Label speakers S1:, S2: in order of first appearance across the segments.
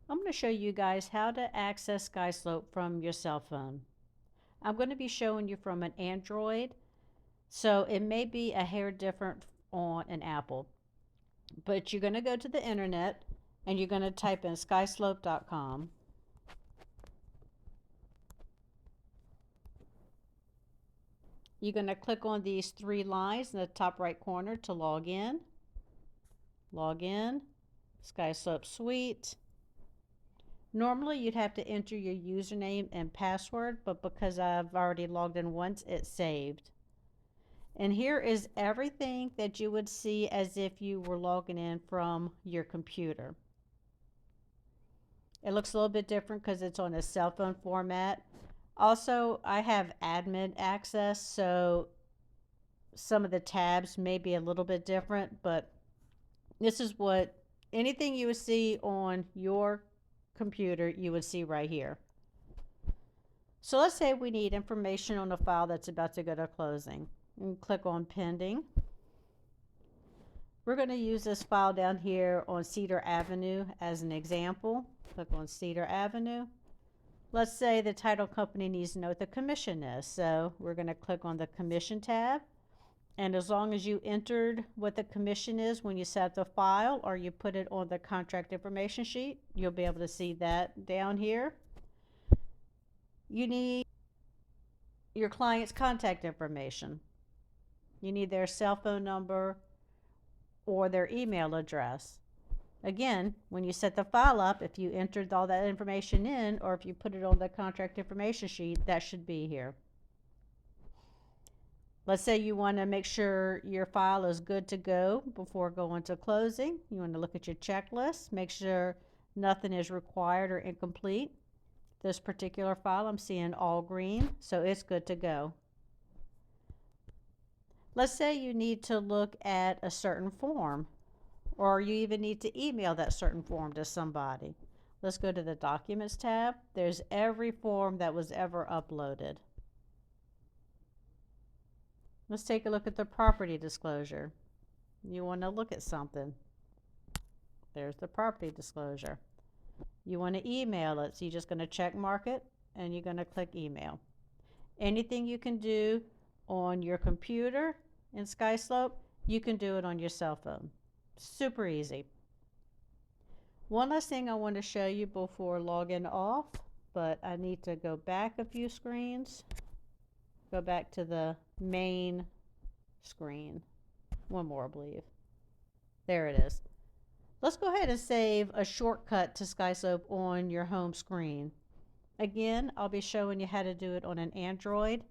S1: I'm going to show you guys how to access Skyslope from your cell phone. I'm going to be showing you from an Android, so it may be a hair different on an Apple. But you're going to go to the internet and you're going to type in skyslope.com. You're going to click on these three lines in the top right corner to log in. Log in, Skyslope Suite. Normally you'd have to enter your username and password, but because I've already logged in once, it's saved. And here is everything that you would see as if you were logging in from your computer. It looks a little bit different because it's on a cell phone format. Also, I have admin access, so some of the tabs may be a little bit different, but this is what anything you would see on your computer you would see right here. So let's say we need information on a file that's about to go to closing. And click on pending. We're going to use this file down here on Cedar Avenue as an example. Click on Cedar Avenue. Let's say the title company needs to know what the commission is. So we're going to click on the commission tab. And as long as you entered what the commission is when you set the file or you put it on the contract information sheet, you'll be able to see that down here. You need your client's contact information. You need their cell phone number or their email address. Again, when you set the file up, if you entered all that information in or if you put it on the contract information sheet, that should be here. Let's say you want to make sure your file is good to go before going to closing. You want to look at your checklist, make sure nothing is required or incomplete. This particular file, I'm seeing all green, so it's good to go. Let's say you need to look at a certain form, or you even need to email that certain form to somebody. Let's go to the Documents tab. There's every form that was ever uploaded. Let's take a look at the property disclosure. You want to look at something. There's the property disclosure. You want to email it, so you're just going to check mark it and you're going to click email. Anything you can do on your computer in Skyslope, you can do it on your cell phone. Super easy. One last thing I want to show you before logging off, but I need to go back a few screens. Go back to the main screen. One more, I believe. There it is. Let's go ahead and save a shortcut to Skyslope on your home screen. Again, I'll be showing you how to do it on an Android.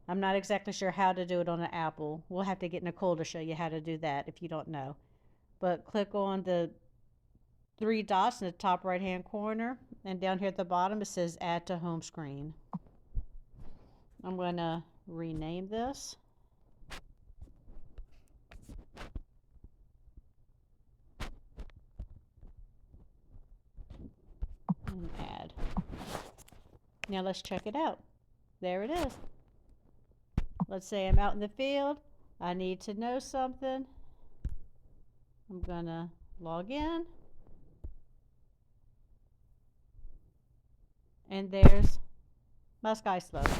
S1: I'm not exactly sure how to do it on an Apple. We'll have to get Nicole to show you how to do that if you don't know. But click on the three dots in the top right hand corner, and down here at the bottom it says add to home screen. I'm going to rename this. And add. Now let's check it out. There it is. Let's say I'm out in the field. I need to know something. I'm going to log in. And there's my Skyslope.